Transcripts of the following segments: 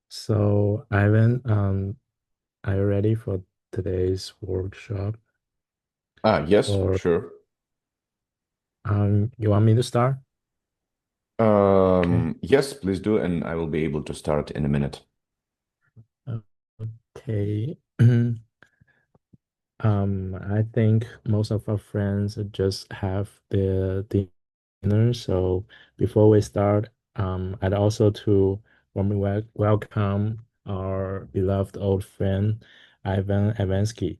So, Ivan, are you ready for today's workshop? Yes, Or sure. you want me to start? Okay. Yes, please do, and I will be able to start in a minute. Okay. I think most of our friends just have their dinner. So before we start, I'd also to warmly welcome our beloved old friend Ivan Ivansky.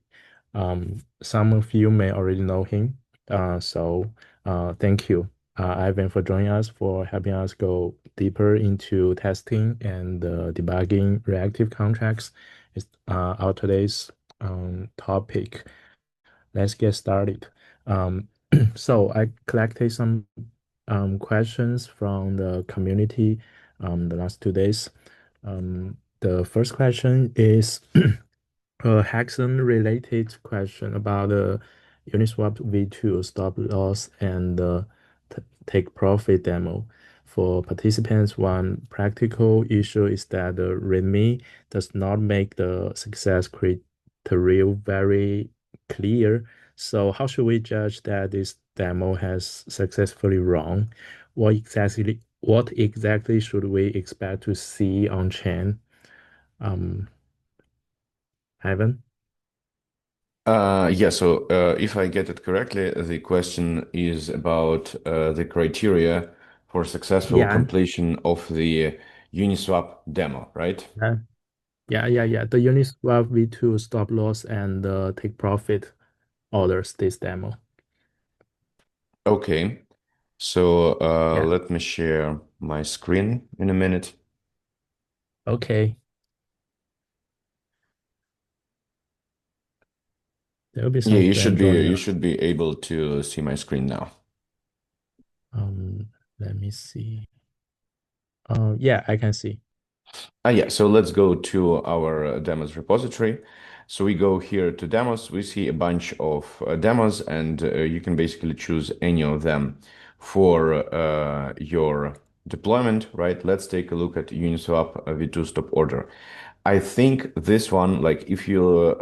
Some of you may already know him. Thank you, Ivan, for joining us, for helping us go deeper into testing and debugging reactive contracts. It's our today's topic. Let's get started. Um, so I collected some questions from the community the last 2 days. The first question is a Hexagon related question about the Uniswap V2 stop loss and the take profit demo. For participants, one practical issue is that the README does not make the success criteria very clear. So how should we judge that this demo has successfully run? What exactly should we expect to see on chain? Um, Ivan? If I get it correctly, the question is about the criteria for successful Yeah. completion of the Uniswap demo, right? Yeah, yeah. The Uniswap V2 stop loss and take profit orders this demo. Okay, Yeah. let me share my screen in a minute. Okay. There will be Yeah, some friends you joining us. should be able to see my screen now. Let me see. Yeah, I can see. So let's go to our demos repository. So we go here to demos, we see a bunch of demos, and you can basically choose any of them for your deployment, right? Let's take a look at Uniswap V2 stop order. I think this one, like if you're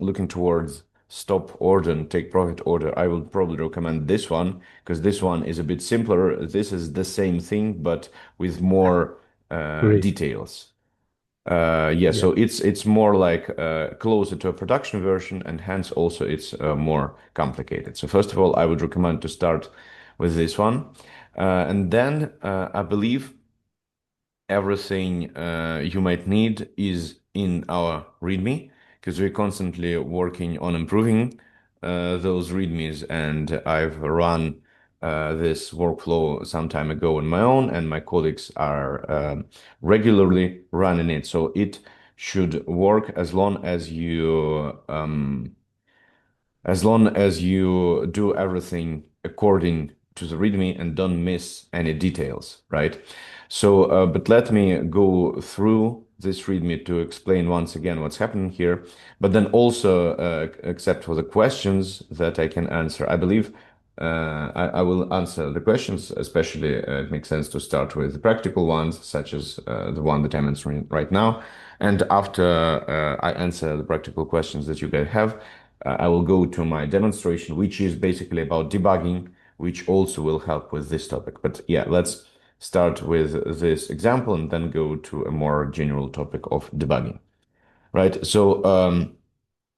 looking towards stop order and take profit order, I would probably recommend this one because this one is a bit simpler. This is the same thing, but with more Great. details. Yeah. So it's more like closer to a production version, and hence also it's more complicated. So first of all, I would recommend to start with this one, and then I believe everything you might need is in our README because we're constantly working on improving those READMEs, and I've run this workflow some time ago on my own, and my colleagues are regularly running it. So it should work as long as you do everything according to the README and don't miss any details, right? But let me go through this README to explain once again what's happening here, but then also, except for the questions that I can answer, I believe I will answer the questions, especially it makes sense to start with the practical ones, such as the one that I'm answering right now. And after I answer the practical questions that you guys have, I will go to my demonstration, which is basically about debugging, which also will help with this topic. But yeah, let's start with this example and then go to a more general topic of debugging, right?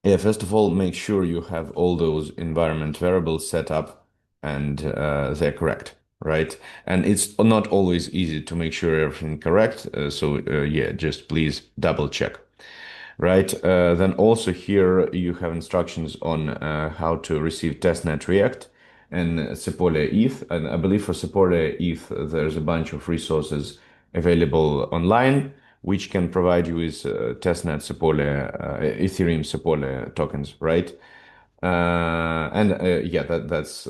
Yeah, first of all, make sure you have all those environment variables set up and they're correct, right? And it's not always easy to make sure everything correct. Yeah, just please double check. Right. Then also here you have instructions on how to receive testnet React and Sepolia ETH. And I believe for Sepolia ETH, there's a bunch of resources available online, which can provide you with testnet Sepolia, Ethereum Sepolia tokens, right? Yeah, that's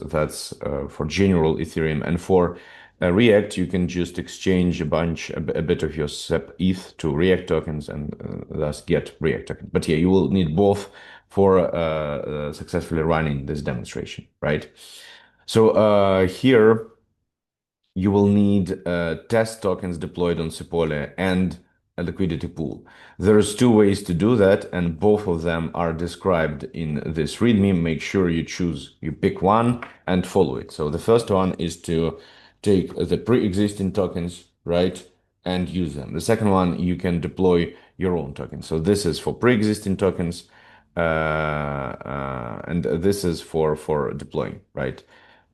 for general Ethereum, and for React, you can just exchange a bit of your SEP ETH to React tokens, and thus get React token. But yeah, you will need both for successfully running this demonstration, right? Here you will need test tokens deployed on Sepolia and a liquidity pool. There's two ways to do that, and both of them are described in this README. Make sure you pick one and follow it. So the first one is to take the pre-existing tokens, right, and use them. The second one, you can deploy your own tokens. So this is for pre-existing tokens, and this is for deploying, right?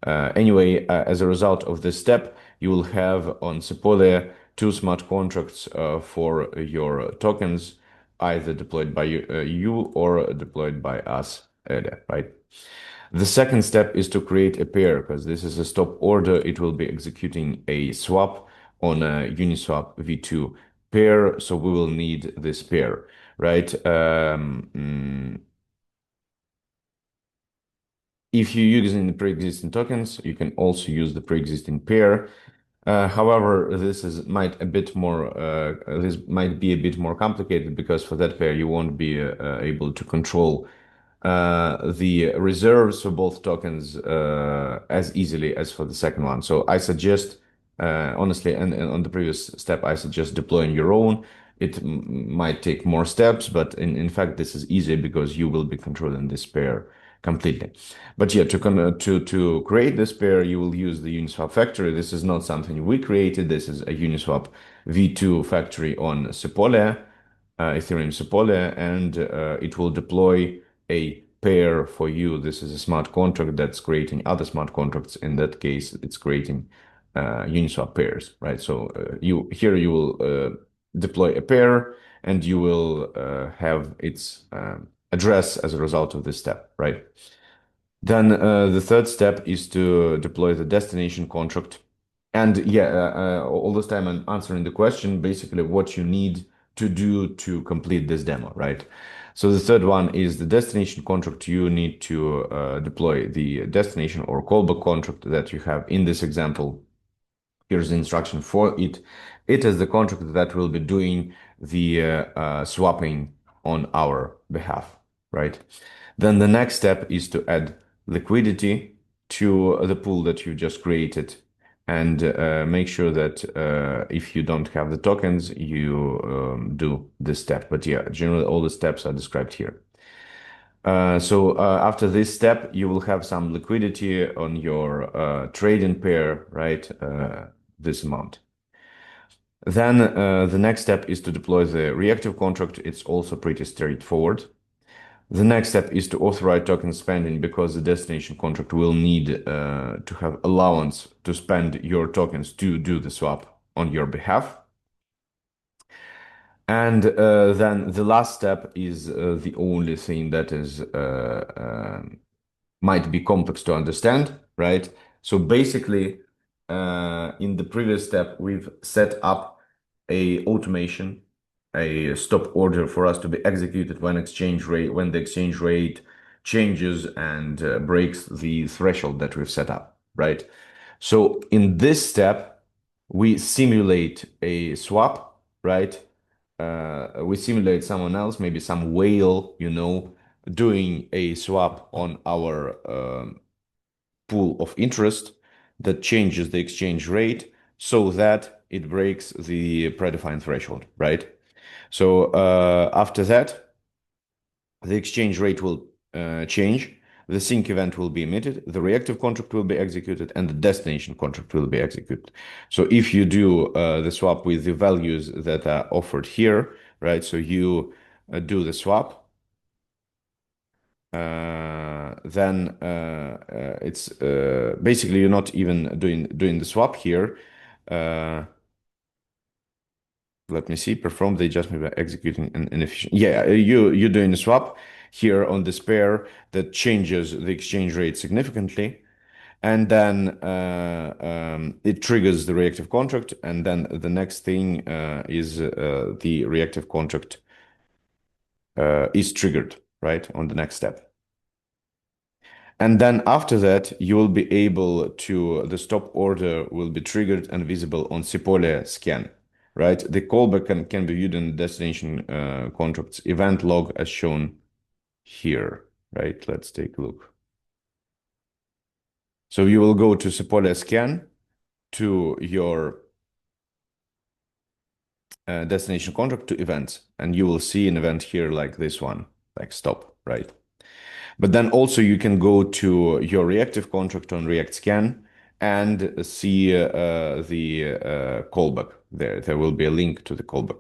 Anyway, as a result of this step, you will have on Sepolia two smart contracts for your tokens, either deployed by you or deployed by us earlier, right? The second step is to create a pair, because this is a stop order. It will be executing a swap on a Uniswap V2 pair, so we will need this pair, right? If you're using the pre-existing tokens, you can also use the pre-existing pair. However, this might be a bit more complicated because for that pair you won't be able to control the reserves for both tokens as easily as for the second one. So I suggest, honestly, and on the previous step, I suggest deploying your own. It might take more steps, but in fact, this is easy because you will be controlling this pair completely. But yeah, to create this pair, you will use the Uniswap factory. This is not something we created. This is a Uniswap V2 factory on Sepolia, Ethereum Sepolia, and it will deploy a pair for you. This is a smart contract that's creating other smart contracts. In that case, it's creating Uniswap pairs, right? So you will deploy a pair, and you will have its address as a result of this step, right? Then the third step is to deploy the destination contract. And yeah, all this time I'm answering the question, basically what you need to do to complete this demo, right? So the third one is the destination contract. You need to deploy the destination or callback contract that you have in this example. Here's the instruction for it. It is the contract that will be doing the swapping on our behalf, right? Then the next step is to add liquidity to the pool that you just created and make sure that if you don't have the tokens, you do this step. But yeah, generally all the steps are described here. So after this step, you will have some liquidity on your trading pair, right? This amount. Then the next step is to deploy the reactive contract. It's also pretty straightforward. The next step is to authorize token spending because the destination contract will need to have allowance to spend your tokens to do the swap on your behalf. And then the last step is the only thing that is might be complex to understand, right? So basically, in the previous step, we've set up a automation, a stop order for us to be executed when the exchange rate changes and breaks the threshold that we've set up, right? So in this step, we simulate a swap, right? We simulate someone else, maybe some whale, doing a swap on our pool of interest that changes the exchange rate so that it breaks the predefined threshold, right? So after that, the exchange rate will change, the sync event will be emitted, the reactive contract will be executed, and the destination contract will be executed. So if you do the swap with the values that are offered here, right? So you do the swap, then it's basically you're not even doing the swap here. Let me see. Perform the adjustment by executing an inefficient. Yeah, you're doing a swap here on this pair that changes the exchange rate significantly, and then it triggers the reactive contract, and then the next thing is the reactive contract is triggered, right, on the next step. And then after that, you will be able to, the stop order will be triggered and visible on Sepolia scan, right? The callback can be viewed in the destination contracts event log as shown here, right? Let's take a look. So you will go to Sepolia scan to your destination contract to events. And you will see an event here like this one, like stop, right? But then also you can go to your reactive contract on React Scan and see the callback there. There will be a link to the callback.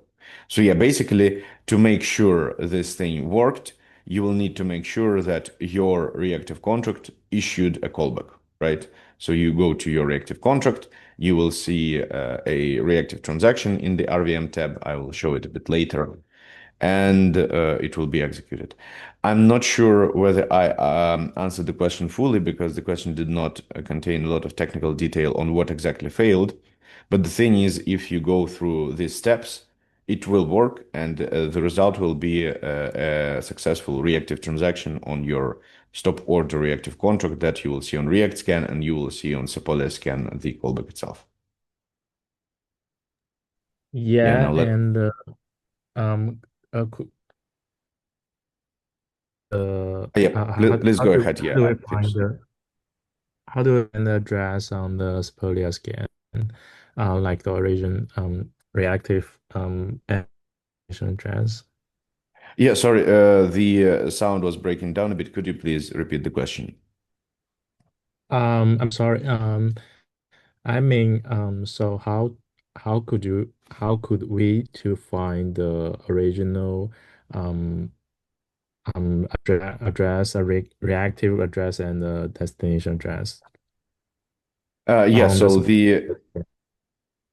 So yeah, basically to make sure this thing worked, you will need to make sure that your reactive contract issued a callback, right? So you go to your reactive contract, you will see a reactive transaction in the RVM tab. I will show it a bit later, and it will be executed. I'm not sure whether I answered the question fully because the question did not contain a lot of technical detail on what exactly failed. But the thing is, if you go through these steps, it will work, and the result will be a successful reactive transaction on your stop order reactive contract that you will see on React Scan and you will see on Sepolia Scan the callback itself. Yeah, Yeah, now let and um, could, yeah, let's how go do ahead. Yeah, we I find finished. the address on the Spolia scan, like the origin reactive application address? Yeah, sorry, the sound was breaking down a bit. Could you please repeat the question? I'm sorry. I mean, so how could we to find the original um address, a reactive address, and the destination address Yeah, on the so Spolia?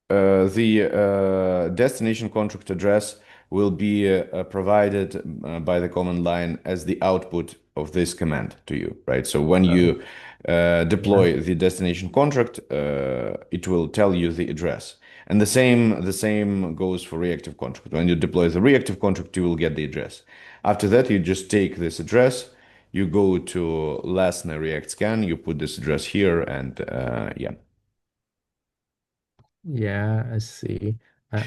the destination contract address will be provided by the command line as the output of this command to you, right? So when Oh, you yeah. deploy the destination contract, it will tell you the address. And the same goes for reactive contract. When you deploy the reactive contract, you will get the address. After that, you just take this address, you go to Lesnar React Scan, you put this address here, and yeah. Yeah, I see.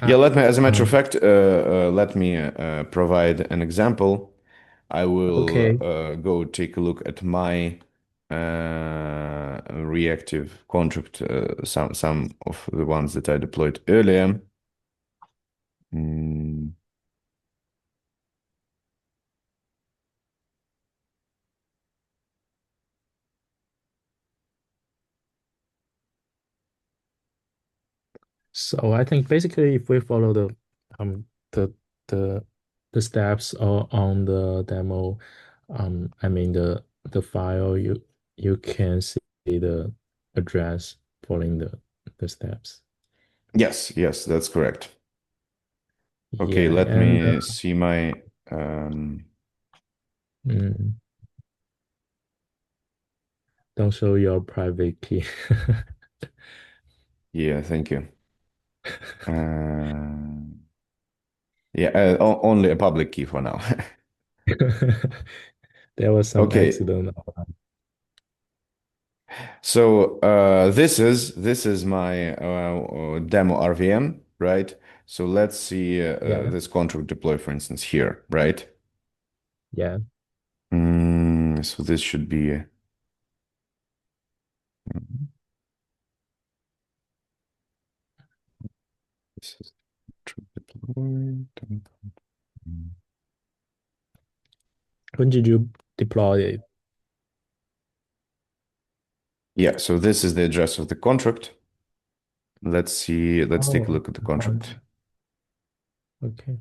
Yeah, let me, as a matter of Um, fact, let me provide an example. I will okay. go take a look at my reactive contract, some of the ones that I deployed earlier. Mm, So I think basically if we follow um the the the steps on the demo, I mean the file, you can see the address following the steps. yes, yes, that's correct. Okay, Yeah, let and me see my. Um, mm, don't show your private key. yeah, thank you. Yeah, only a public key for now. There was some Okay, accident. so this is my demo RVM, right? So let's see Yeah, this contract deploy, for instance, here, right? yeah. So this should be this is contract deploy. When did you deploy it? Yeah, so this is the address of the contract. Let's see. Let's take a Oh, look at the contract. okay.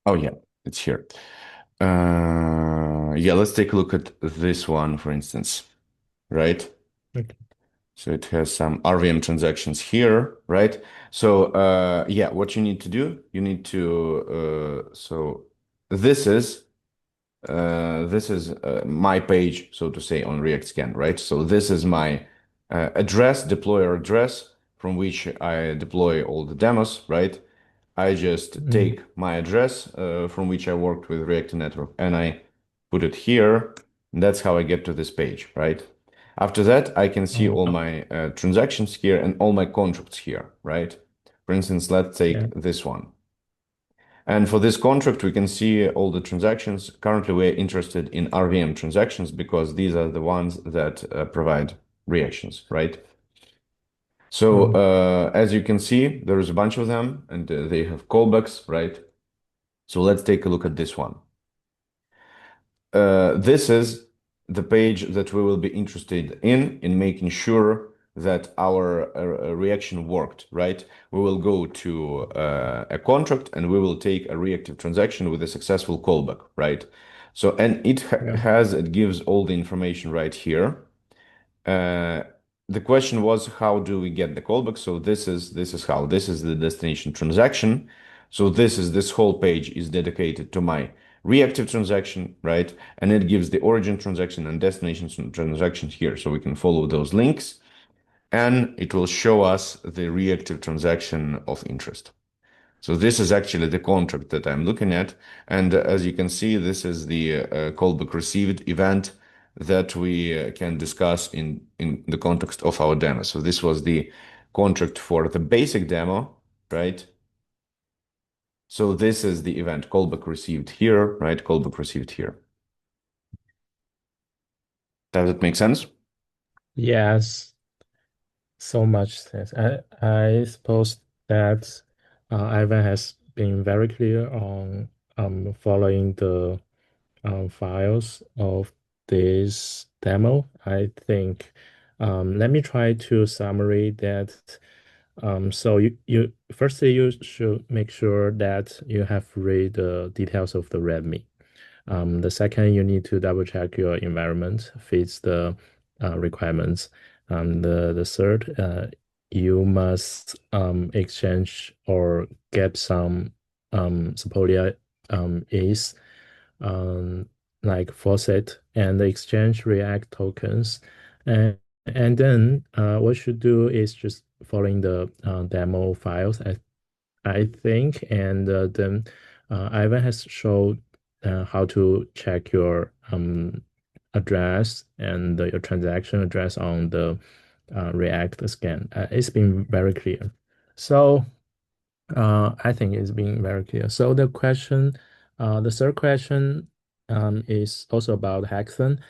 Oh yeah, it's here. Yeah, let's take a look at this one, for instance, right? Okay. So it has some RVM transactions here, right? So yeah, what you need to do, you need to so this is my page, so to say, on React Scan, right? So this is my address, deployer address, from which I deploy all the demos, right? I just Mm, take my address from which I worked with React Network and I put it here. And that's how I get to this page, right? After that, I can see all oh, my transactions here and all my contracts here, right? For instance, let's yeah. take this one. And for this contract, we can see all the transactions. Currently, we're interested in RVM transactions because these are the ones that provide reactions, right? So Oh, as you can see, there is a bunch of them and they have callbacks, right? So let's take a look at this one. This is the page that we will be interested in making sure that our reaction worked, right? We will go to a contract and we will take a reactive transaction with a successful callback, right? So, and yeah. it gives all the information right here. Uh, the question was, how do we get the callback? So this is how. This is the destination transaction. So this whole page is dedicated to my reactive transaction, right? And it gives the origin transaction and destination transaction here. So we can follow those links and it will show us the reactive transaction of interest. So this is actually the contract that I'm looking at. And as you can see, this is the callback received event that we can discuss in the context of our demo. So this was the contract for the basic demo, right? So this is the event callback received here, right? Callback received here. Does it make sense? Yes, so much sense. I suppose that Ivan has been very clear on following the files of this demo. I think let me try to summary that. So you firstly you should make sure that you have read the details of the README. The second, you need to double check your environment fits the requirements. The third, you must exchange or get some Sepolia is um, like faucet and exchange React tokens. And then what you should do is just following the demo files, I think, and then Ivan has showed how to check your address and your transaction address on the React scan. It's been very clear. So I think it's been very clear. So the third question is also about hackathon.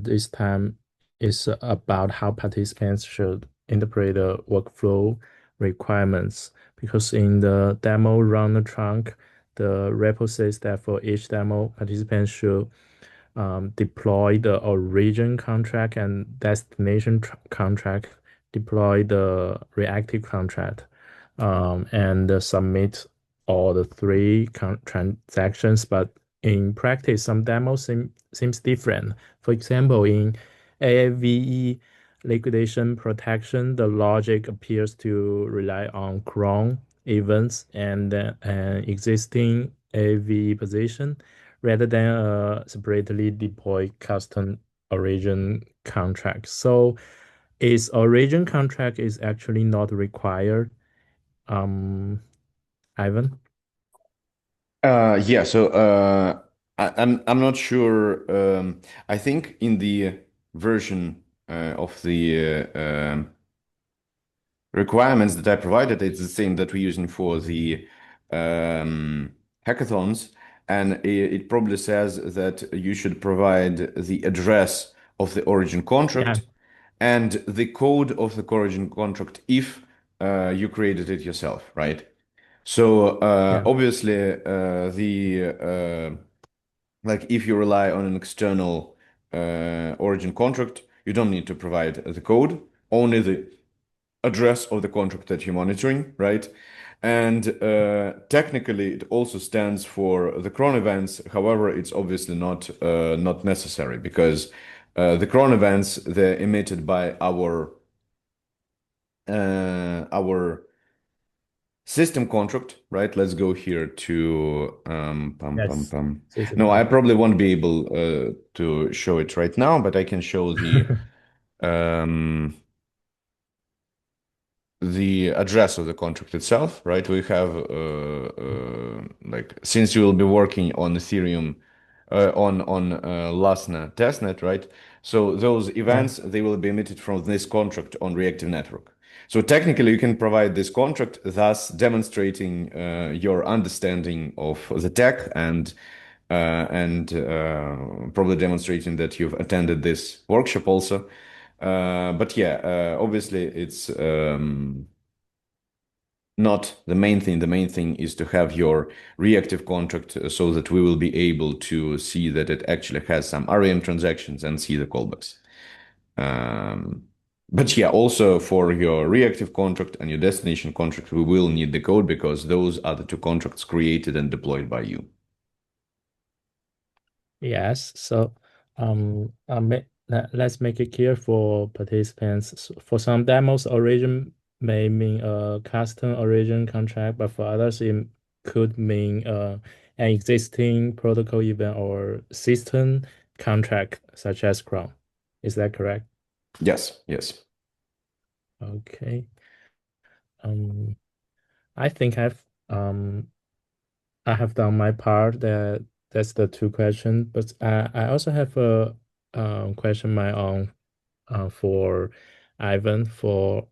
This time is about how participants should interpret the workflow requirements. Because in the demo run the trunk, the repo says that for each demo, participants should deploy the origin contract and destination contract, deploy the reactive contract, and submit all the three transactions. But in practice, some demos seems different. For example, in AAVE liquidation protection, the logic appears to rely on cron events and an existing AAVE position rather than a separately deployed custom origin contract. So its origin contract is actually not required. Ivan? Yeah, so I'm not sure. I think in the version of the requirements that I provided, it's the same that we're using for the hackathons, and it probably says that you should provide the address of the origin Yeah, contract and the code of the origin contract if you created it yourself, right? So yeah, obviously the like if you rely on an external origin contract, you don't need to provide the code, only the address of the contract that you're monitoring, right? And technically, it also stands for the cron events. However, it's obviously not necessary because the cron events they're emitted by our our system contract, right? Let's go here to pum pum Yes, pum. system No, I contract. probably won't be able to show it right now, but I can show um, the address of the contract itself, right? We have like since you will be working on Ethereum on Lasna testnet, right? So those Yeah. events they will be emitted from this contract on Reactive Network. So technically, you can provide this contract, thus demonstrating your understanding of the tech and probably demonstrating that you've attended this workshop also. But yeah, obviously it's not the main thing. The main thing is to have your reactive contract so that we will be able to see that it actually has some REM transactions and see the callbacks. Um, but yeah, also for your reactive contract and your destination contract, we will need the code because those are the two contracts created and deployed by you. Yes. So, let's make it clear for participants. For some demos, origin may mean a custom origin contract, but for others, it could mean an existing protocol event or system contract, such as Chrome. Is that correct? Yes, yes. Okay. Um, I think I have done my part. That's the two questions. But I also have a question my own for Ivan for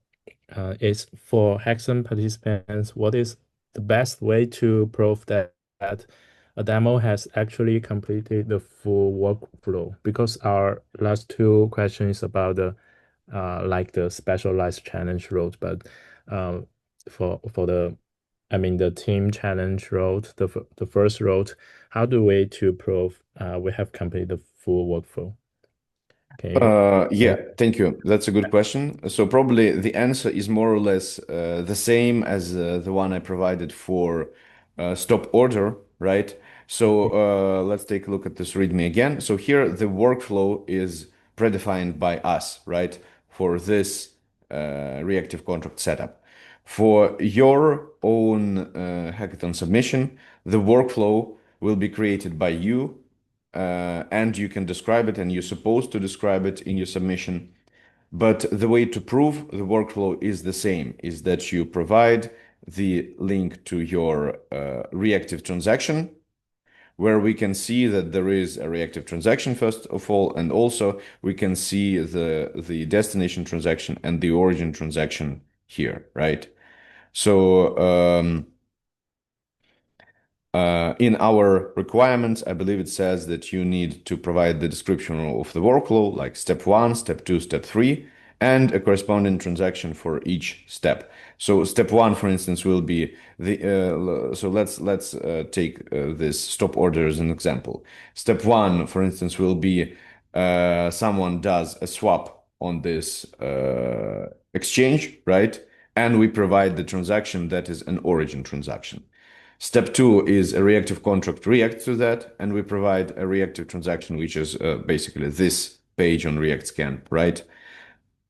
is for Hexen participants. What is the best way to prove that a demo has actually completed the full workflow? Because our last two questions about the like the specialized challenge road, but um, for the I mean the team challenge road, the first road, how do we to prove we have completed the full workflow? Can you Yeah, can thank you. That's a good question. So probably the answer is more or less the same as the one I provided for stop order, right? So let's take a look at this README again. So here the workflow is predefined by us, right? For this reactive contract setup. For your own hackathon submission, the workflow will be created by you and you can describe it and you're supposed to describe it in your submission. But the way to prove the workflow is the same, is that you provide the link to your reactive transaction where we can see that there is a reactive transaction first of all, and also we can see the destination transaction and the origin transaction here, right? So in our requirements, I believe it says that you need to provide the description of the workflow, like step one, step two, step three, and a corresponding transaction for each step. So step one, for instance, will be so let's take this stop order as an example. Step one, for instance, will be someone does a swap on this exchange, right? And we provide the transaction that is an origin transaction. Step two is a reactive contract reacts to that, and we provide a reactive transaction, which is basically this page on React Scan, right?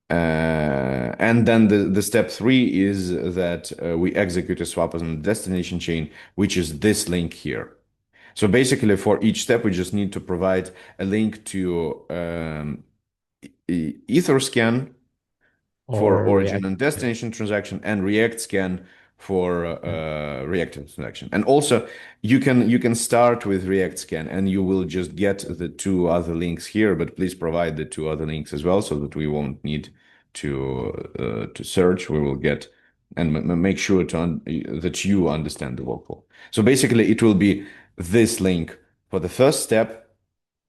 And then the step three is that we execute a swap on the destination chain, which is this link here. So basically, for each step, we just need to provide a link to Etherscan for or origin React? and Yeah. destination transaction and React scan for reactive transaction. And also you can start with React scan and you will just get the two other links here, but please provide the two other links as well so that we won't need to search. We will get and make sure that you understand the workflow. So basically it will be this link for the first step,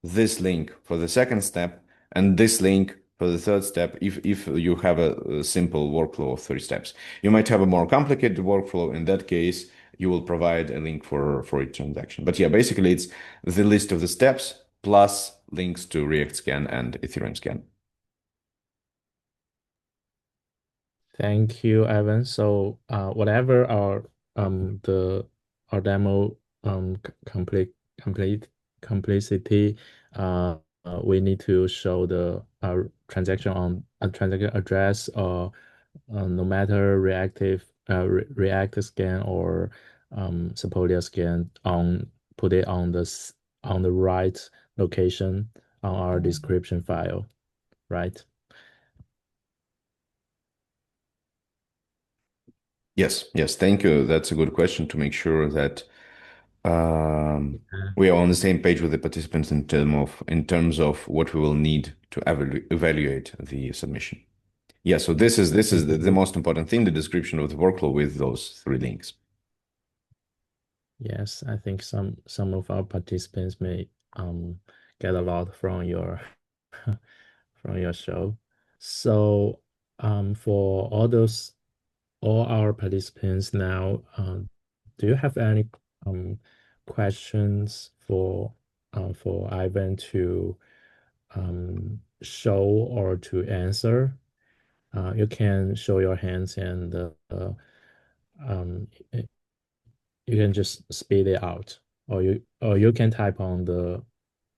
this link for the second step, and this link for the third step if you have a simple workflow of 3 steps. You might have a more complicated workflow. In that case, you will provide a link for each transaction. But yeah, basically it's the list of the steps plus links to React Scan and Ethereum Scan. Thank you, Evan. So, whatever our demo complete complexity, we need to show the transaction on a transaction address or no matter reactive scan or Sepolia scan on put it on on the right location on our description file, right? Yes, yes, thank you. That's a good question to make sure that um, Yeah. we are on the same page with the participants in terms of what we will need to evaluate the submission. Yeah, so this is the most important thing, the description of the workflow with those three links. Yes, I think some of our participants may get a lot from your from your show. So for all our participants now, do you have any um questions for Ivan to show or to answer? You can show your hands and um, you can just spit it out, or you can type on the,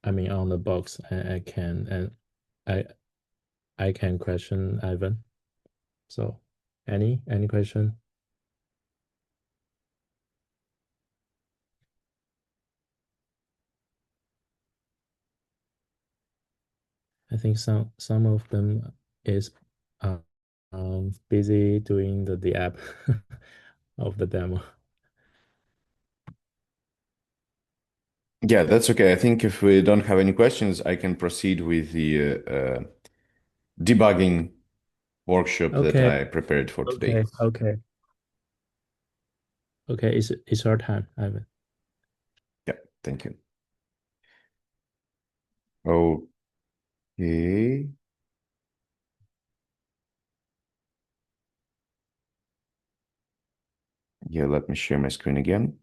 I mean on the box, and I I can question Ivan. So any question? I think some of them is uh, busy doing the app of the demo. Yeah, that's okay. I think if we don't have any questions, I can proceed with the debugging workshop that Okay, I prepared for today. okay. Okay, it's our time, Ivan. Yeah, thank you. Okay. Yeah, let me share my screen again.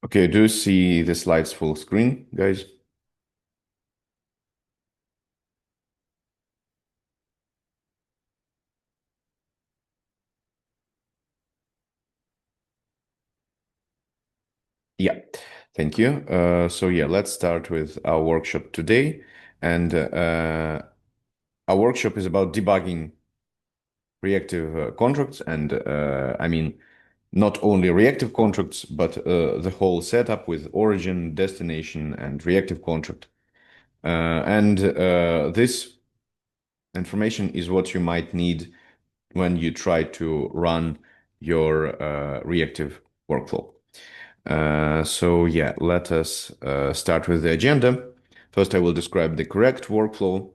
Okay, do you see the slides full screen, guys? Yeah, thank you. So yeah, let's start with our workshop today. And our workshop is about debugging reactive contracts. And I mean, not only reactive contracts, but the whole setup with origin, destination, and reactive contract. And this information is what you might need when you try to run your reactive workflow. So yeah, let us start with the agenda. First, I will describe the correct workflow.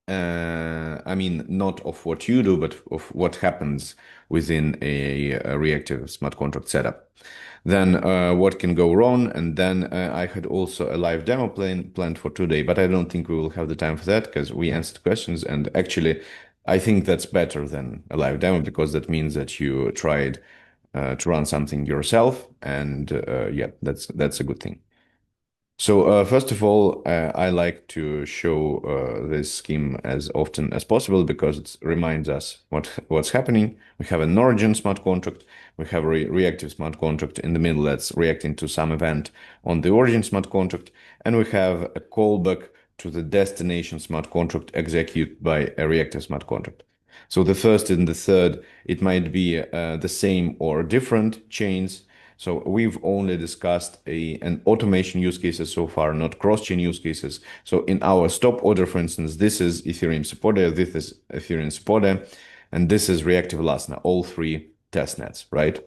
I mean, not of what you do, but of what happens within a reactive smart contract setup. Then what can go wrong, and then I had also a live demo planned for today, but I don't think we will have the time for that because we answered questions, and actually, I think that's better than a live demo because that means that you tried to run something yourself, and yeah, that's a good thing. So first of all, I like to show this scheme as often as possible because it reminds us what's happening. We have an origin smart contract, we have a reactive smart contract in the middle that's reacting to some event on the origin smart contract, and we have a callback to the destination smart contract executed by a reactive smart contract. So the first and the third, it might be the same or different chains. So we've only discussed an automation use cases so far, not cross-chain use cases. So in our stop order, for instance, this is Ethereum Sepolia, this is Ethereum Sepolia, and this is reactive Lasna, all three test nets, right?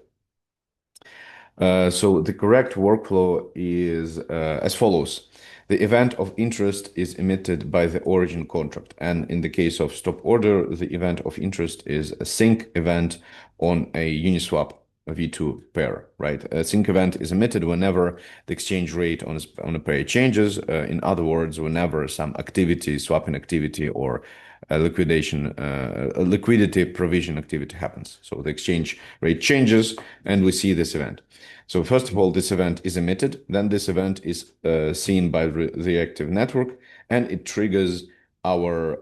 So the correct workflow is as follows. The event of interest is emitted by the origin contract. And in the case of stop order, the event of interest is a sync event on a Uniswap V2 pair, right? A sync event is emitted whenever the exchange rate on a pair changes. In other words, whenever some activity, swapping activity or a liquidity provision activity happens. So the exchange rate changes and we see this event. So first of all, this event is emitted, then this event is seen by the reactive network, and it triggers our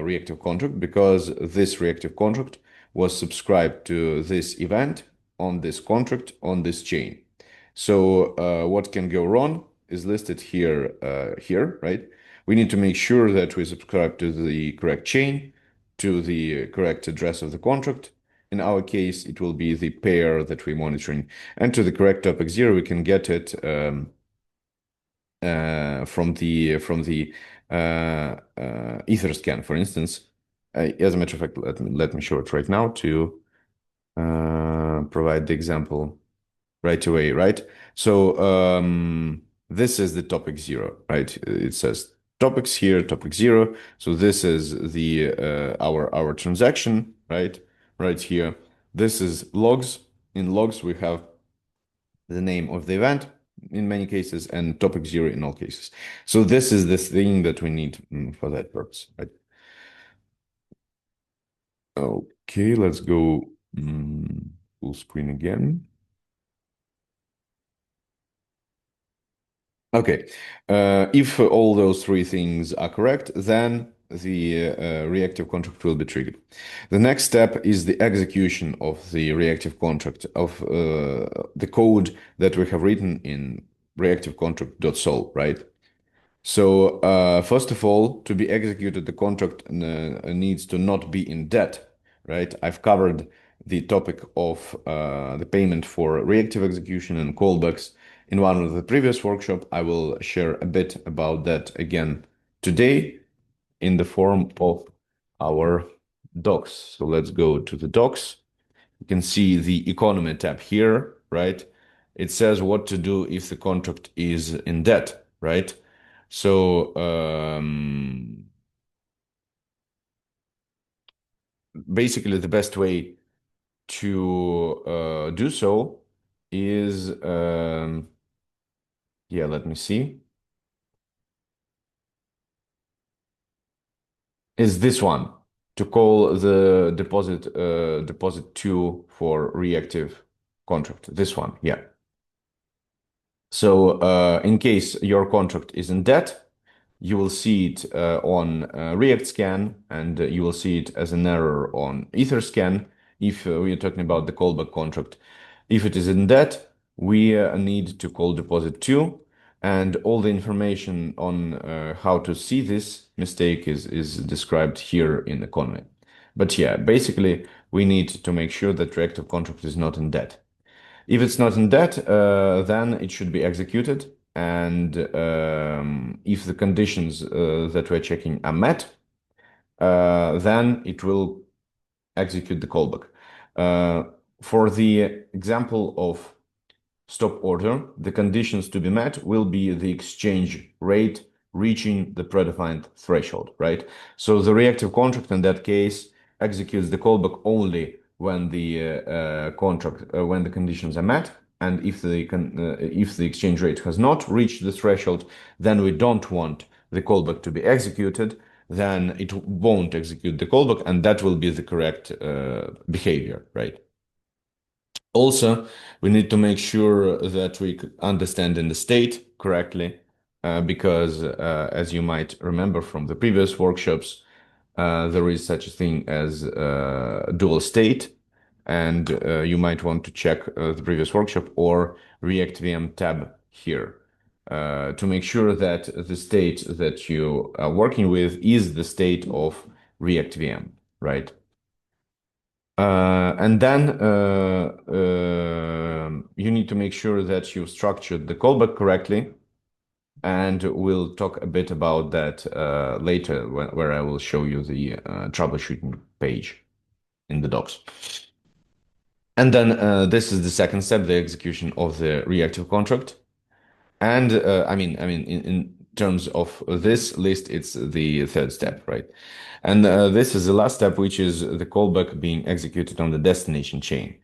reactive contract because this reactive contract was subscribed to this event on this contract on this chain. So what can go wrong is listed here, right? We need to make sure that we subscribe to the correct chain, to the correct address of the contract. In our case, it will be the pair that we're monitoring, and to the correct topic 0, we can get it from the Etherscan, for instance. As a matter of fact, let me show it right now to provide the example right away, right? So this is the topic 0, right? It says topics here, topic 0. So this is the our transaction, right? Right here. This is logs. In logs, we have the name of the event in many cases and topic 0 in all cases. So this is the thing that we need for that purpose, right? Okay, let's go full screen again. Okay, if all those three things are correct, then the reactive contract will be triggered. The next step is the execution of the reactive contract of the code that we have written in reactive contract.sol, right? So first of all, to be executed, the contract needs to not be in debt, right? I've covered the topic of the payment for reactive execution and callbacks in one of the previous workshop. I will share a bit about that again today in the form of our docs. So let's go to the docs. You can see the economy tab here, right? It says what to do if the contract is in debt, right? So basically, the best way to do so is, yeah, let me see, is this one to call the deposit to for reactive contract. This one, yeah. So in case your contract is in debt, you will see it on React scan, and you will see it as an error on Etherscan if we are talking about the callback contract. If it is in debt, we need to call deposit to, and all the information on how to see this mistake is described here in the comment. But yeah, basically, we need to make sure that reactive contract is not in debt. If it's not in debt, then it should be executed. And if the conditions that we're checking are met, then it will execute the callback. For the example of stop order, the conditions to be met will be the exchange rate reaching the predefined threshold, right? So the reactive contract in that case executes the callback only when the when the conditions are met, and if the exchange rate has not reached the threshold, then we don't want the callback to be executed. Then it won't execute the callback, and that will be the correct behavior, right? Also, we need to make sure that we understand in the state correctly, because as you might remember from the previous workshops, there is such a thing as dual state, and you might want to check the previous workshop or React VM tab here to make sure that the state that you are working with is the state of React VM, right? And then you need to make sure that you've structured the callback correctly. And we'll talk a bit about that later, where I will show you the troubleshooting page in the docs. And then this is the second step, the execution of the reactive contract. And in terms of this list, it's the third step, right? And this is the last step, which is the callback being executed on the destination chain,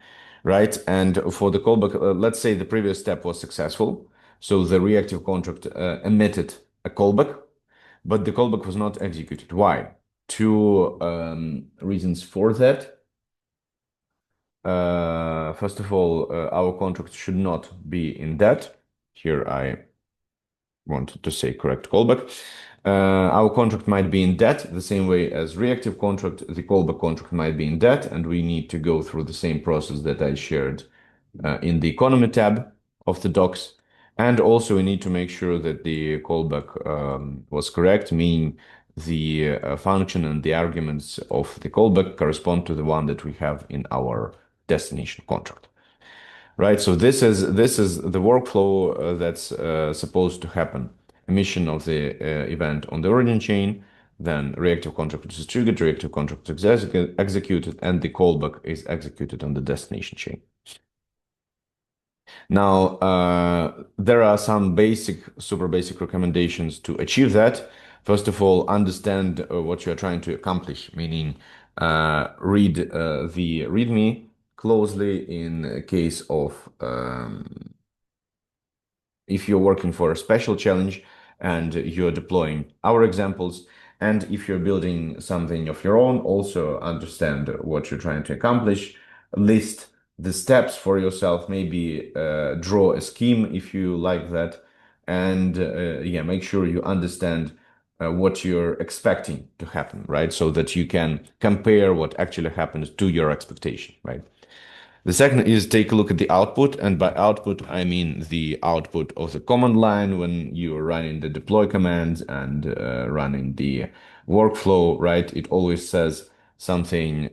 right? And for the callback, let's say the previous step was successful. So the reactive contract emitted a callback, but the callback was not executed. Why? Two reasons for that. First of all, our contract should not be in debt. Here I wanted to say correct callback. Our contract might be in debt, the same way as reactive contract, the callback contract might be in debt, and we need to go through the same process that I shared in the economy tab of the docs. And also we need to make sure that the callback was correct, meaning the function and the arguments of the callback correspond to the one that we have in our destination contract. Right, so this is the workflow that's supposed to happen. Emission of the event on the origin chain, then reactive contract is triggered, reactive contract is executed, and the callback is executed on the destination chain. Now, there are some super basic recommendations to achieve that. First of all, understand what you're trying to accomplish, meaning read the README closely in case of if you're working for a special challenge and you're deploying our examples. And if you're building something of your own, also understand what you're trying to accomplish, list the steps for yourself, maybe draw a scheme if you like that. And yeah, make sure you understand what you're expecting to happen, right? So that you can compare what actually happens to your expectation, right? The second is take a look at the output, and by output, I mean the output of the command line when you're running the deploy commands and running the workflow, right? It always says something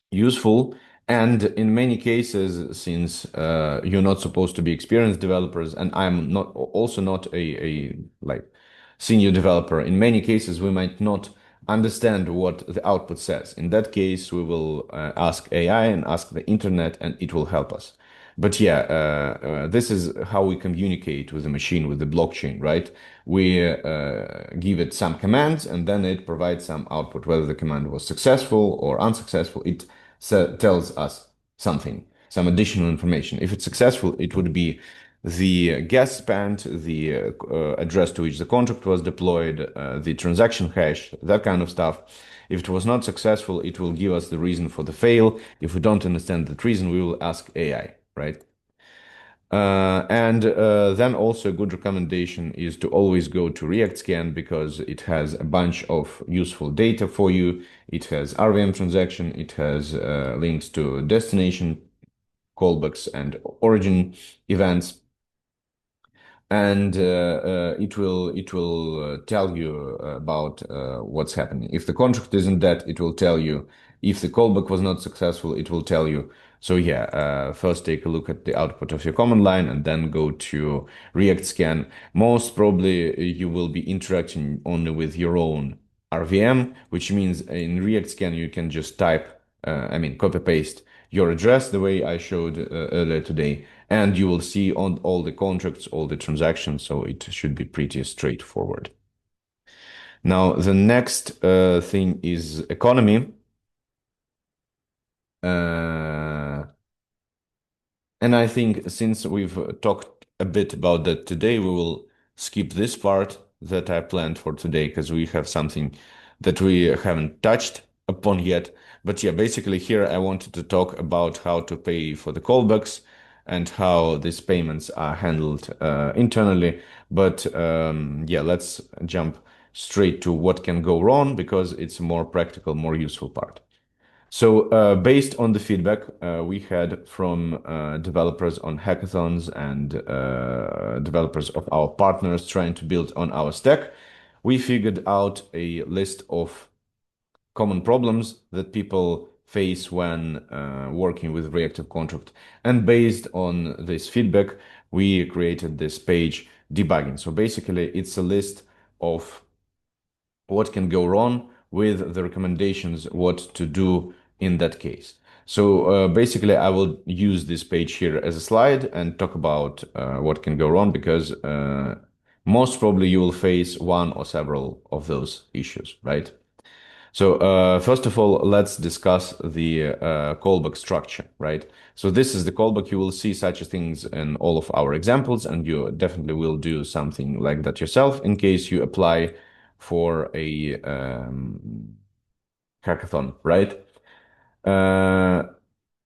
useful. And in many cases, since you're not supposed to be experienced developers, and I'm not also not a like senior developer, in many cases we might not understand what the output says. In that case, we will ask AI and ask the internet, and it will help us. But yeah, this is how we communicate with the machine, with the blockchain, right? We give it some commands, and then it provides some output. Whether the command was successful or unsuccessful, it tells us something, some additional information. If it's successful, it would be the gas spent, the address to which the contract was deployed, the transaction hash, that kind of stuff. If it was not successful, it will give us the reason for the fail. If we don't understand that reason, we will ask AI, right? And then also a good recommendation is to always go to React Scan because it has a bunch of useful data for you. It has RVM transaction, it has links to destination callbacks and origin events, and it will tell you about what's happening. If the contract isn't dead, it will tell you. If the callback was not successful, it will tell you. So yeah, first take a look at the output of your command line and then go to React Scan. Most probably you will be interacting only with your own RVM, which means in React Scan you can just type, I mean, copy paste your address the way I showed earlier today, and you will see on all the contracts, all the transactions, so it should be pretty straightforward. Now, the next thing is economy. Uh, and I think since we've talked a bit about that today, we will skip this part that I planned for today because we have something that we haven't touched upon yet. But yeah, basically here I wanted to talk about how to pay for the callbacks and how these payments are handled internally. But yeah, let's jump straight to what can go wrong because it's a more practical, more useful part. So, based on the feedback we had from developers on hackathons and developers of our partners trying to build on our stack, we figured out a list of common problems that people face when working with reactive contract. And based on this feedback, we created this page debugging. So basically, it's a list of what can go wrong with the recommendations, what to do in that case. So basically, I will use this page here as a slide and talk about what can go wrong because most probably you will face one or several of those issues, right? So first of all, let's discuss the callback structure, right? So this is the callback. You will see such things in all of our examples, and you definitely will do something like that yourself in case you apply for a hackathon, right? Uh,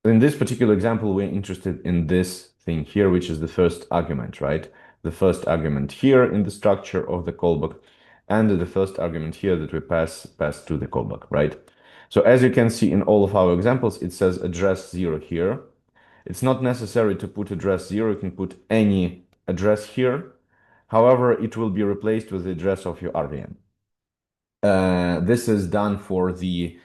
in this particular example, we're interested in this thing here, which is the first argument, right? the first argument here in the structure of the callback, and the first argument here that we pass to the callback, right? So as you can see in all of our examples, it says address 0 here. It's not necessary to put address 0. You can put any address here. However, it will be replaced with the address of your RVM. This is done for the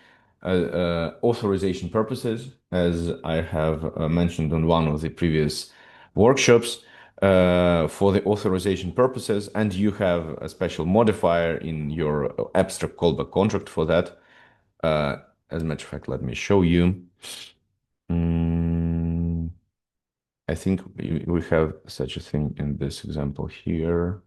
authorization purposes, as I have mentioned on one of the previous workshops, for the authorization purposes, and you have a special modifier in your abstract callback contract for that. As a matter of fact, let me show you. Mm, I think we have such a thing in this example here.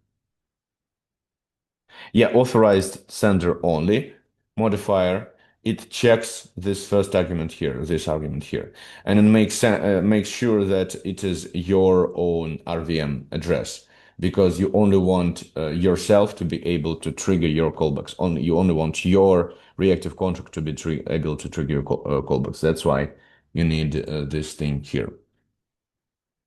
Yeah, authorized sender only modifier. It checks this first argument here, this argument here, and it makes sure that it is your own RVM address because you only want yourself to be able to trigger your callbacks. You only want your reactive contract to be able to trigger your callbacks. That's why you need this thing here.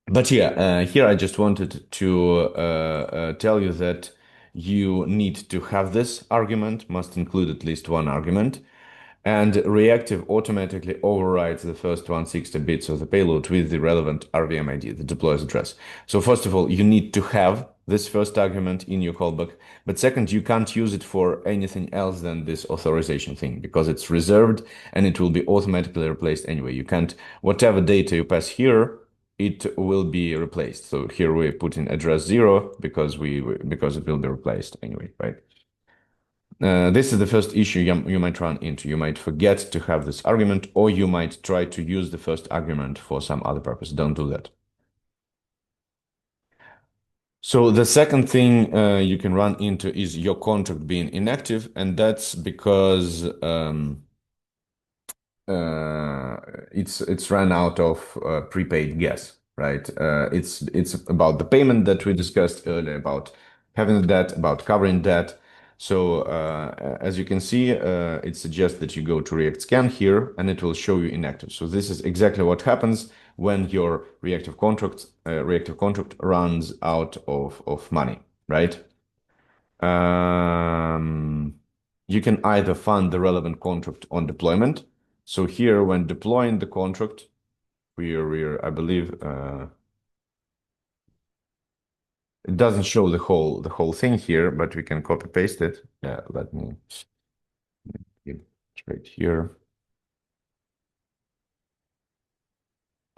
But yeah, here I just wanted to tell you that you need to have this argument, must include at least one argument, and Reactive automatically overrides the first 160 bits of the payload with the relevant RVM ID, the deployer's address. So first of all, you need to have this first argument in your callback, but second, you can't use it for anything else than this authorization thing because it's reserved and it will be automatically replaced anyway. You can't, whatever data you pass here, it will be replaced. So here we put in address 0 because because it will be replaced anyway, right? This is the first issue you might run into. You might forget to have this argument, or you might try to use the first argument for some other purpose. Don't do that. So the second thing you can run into is your contract being inactive, and that's because uh, it's run out of prepaid gas, right? It's about the payment that we discussed earlier, about having that, about covering that. So as you can see, it suggests that you go to React Scan here, and it will show you inactive. So this is exactly what happens when your reactive contract runs out of money, right? Um, you can either fund the relevant contract on deployment. So here, when deploying the contract, I believe, it doesn't show the whole thing here, but we can copy paste it. Yeah, let me get right here.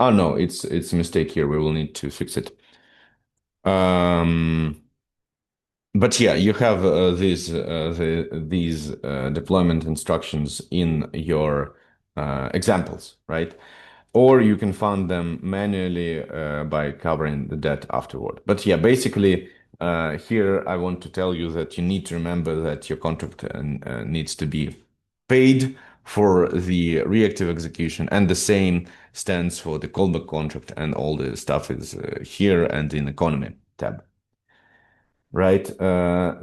Oh no, it's a mistake here. We will need to fix it. Um, But yeah, you have these deployment instructions in your examples, right? Or you can fund them manually by covering the debt afterward. But yeah, basically, here I want to tell you that you need to remember that your contract needs to be paid for the reactive execution, and the same stands for the callback contract, and all the stuff is here and in economy tab. Right.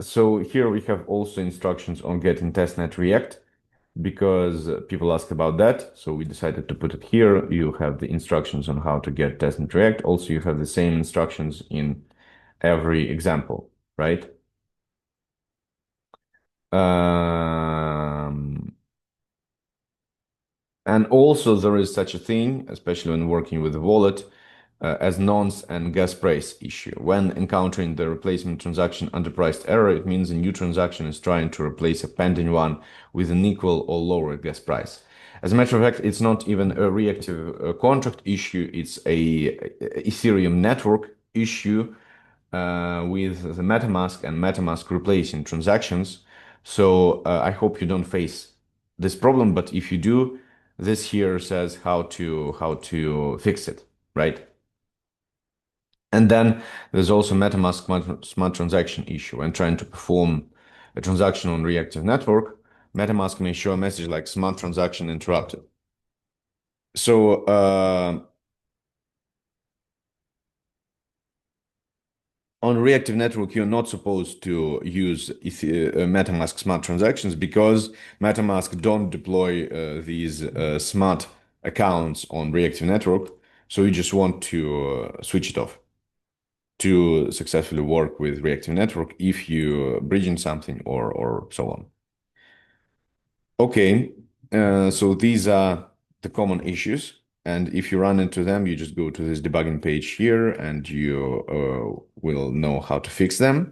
So here we have also instructions on getting testnet React because people ask about that. So we decided to put it here. You have the instructions on how to get testnet React. Also, you have the same instructions in every example, right? Um, And also there is such a thing, especially when working with a wallet, as nonce and gas price issue. When encountering the replacement transaction underpriced error, it means a new transaction is trying to replace a pending one with an equal or lower gas price. As a matter of fact, it's not even a reactive contract issue, it's a Ethereum network issue with the MetaMask and MetaMask replacing transactions. So I hope you don't face this problem, but if you do, this here says how to fix it, right? And then there's also MetaMask smart transaction issue. When trying to perform a transaction on reactive network, MetaMask may show a message like smart transaction interrupted. So on reactive network, you're not supposed to use MetaMask smart transactions because MetaMask don't deploy these smart accounts on reactive network. So you just want to switch it off. to successfully work with reactive network if you bridging something or so on. Okay, so these are the common issues. And if you run into them, you just go to this debugging page here and you will know how to fix them.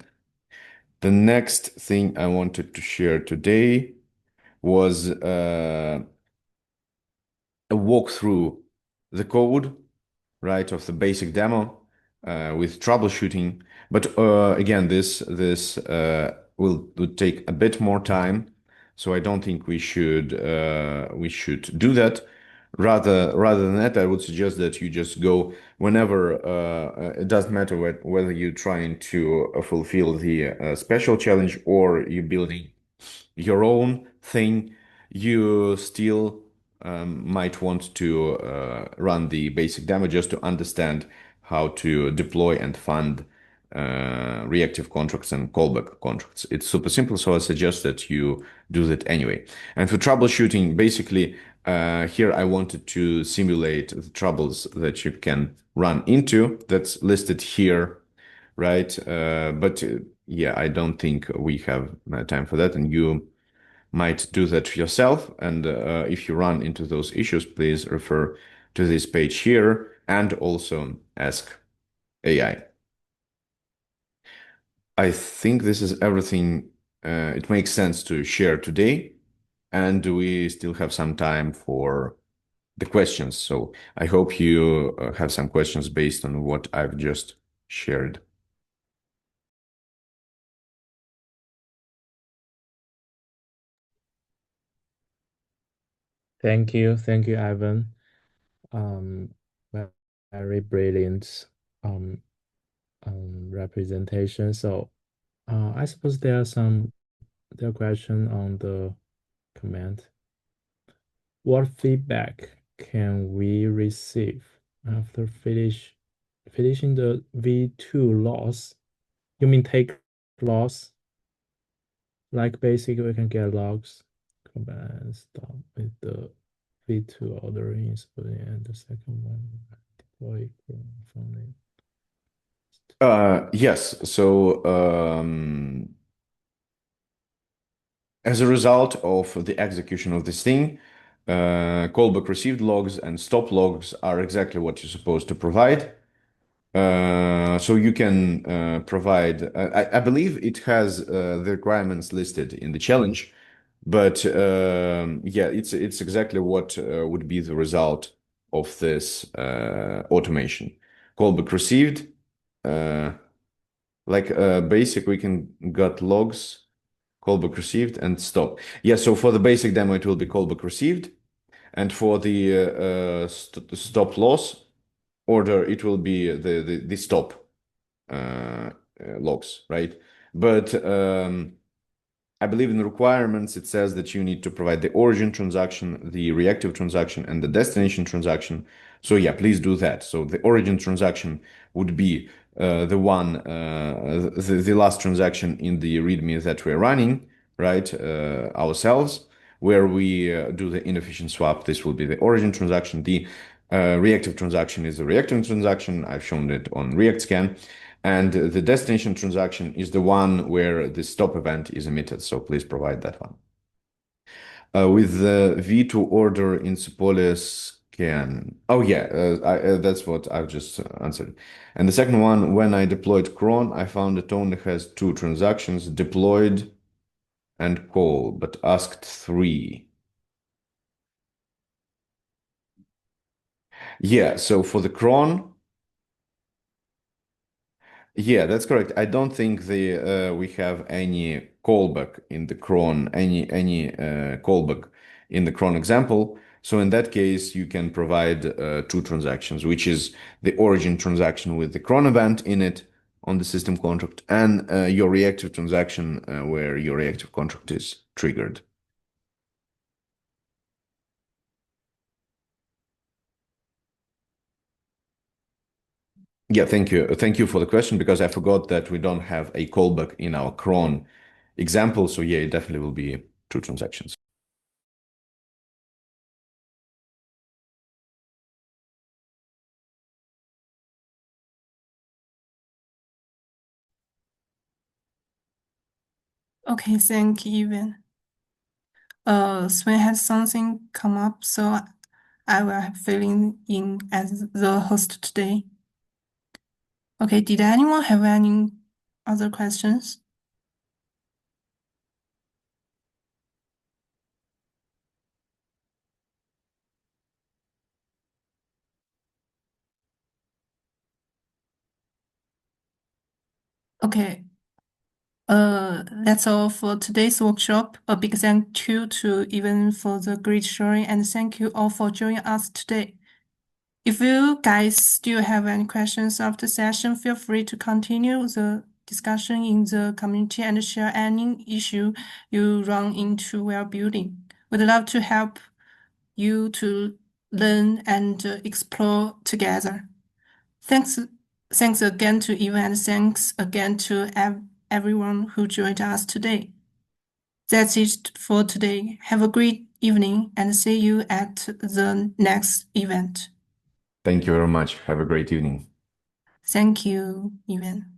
The next thing I wanted to share today was a walkthrough the code, right, of the basic demo with troubleshooting. But again, this would take a bit more time, so I don't think we should do that. Rather than that, I would suggest that you just go whenever. It doesn't matter whether you're trying to fulfill the special challenge or you're building your own thing, you still might want to run the basic demo just to understand how to deploy and fund reactive contracts and callback contracts. It's super simple, so I suggest that you do that anyway. And for troubleshooting, basically, here I wanted to simulate the troubles that you can run into. That's listed here, right? But yeah, I don't think we have time for that, and you might do that yourself. And if you run into those issues, please refer to this page here and also ask AI. I think this is everything it makes sense to share today, and we still have some time for the questions. So I hope you have some questions based on what I've just shared. Thank you, Ivan. Um, ve- Very brilliant um, representation. So, I suppose there are question on the comment. What feedback can we receive after finishing the V2 loss? You mean take loss? Like basically we can get logs, come back and stop with the V2 ordering is putting and the second one deploy from it. Yes. So as a result of the execution of this thing, callback received logs and stop logs are exactly what you're supposed to provide. So you can provide, I believe it has the requirements listed in the challenge, but yeah, it's exactly what would be the result of this automation. Callback received, uh, like basic, we can got logs, callback received, and stop. Yeah, so for the basic demo, it will be callback received, and for the stop loss order, it will be the stop logs, right? But I believe in the requirements, it says that you need to provide the origin transaction, the reactive transaction, and the destination transaction. So yeah, please do that. So the origin transaction would be the last transaction in the README that we're running, right, ourselves, where we do the inefficient swap. This will be the origin transaction. The reactive transaction is the reactive transaction. I've shown it on React Scan. And the destination transaction is the one where the stop event is emitted. So please provide that one. With the V2 order in Sepolis can. Oh yeah, that's what I've just answered. And the second one, when I deployed cron, I found it only has two transactions, deployed and call, but asked three. Yeah, so for the cron, yeah, that's correct. I don't think the we have any callback in the cron, any callback in the cron example. So in that case, you can provide two transactions, which is the origin transaction with the cron event in it on the system contract, and your reactive transaction where your reactive contract is triggered. Yeah, thank you. Thank you for the question because I forgot that we don't have a callback in our cron example. So yeah, it definitely will be two transactions. Okay, thank you, Ivan. Sven has something come up, so I will filling in as the host today. Okay, did anyone have any other questions? Okay, that's all for today's workshop. A big thank you to Ivan for the great sharing, and thank you all for joining us today. If you guys still have any questions after session, feel free to continue the discussion in the community and share any issue you run into while building. We'd love to help you to learn and explore together. Thanks again to Eva, and thanks again to everyone who joined us today. That's it for today. Have a great evening and see you at the next event. Thank you very much. Have a great evening. Thank you, Evan.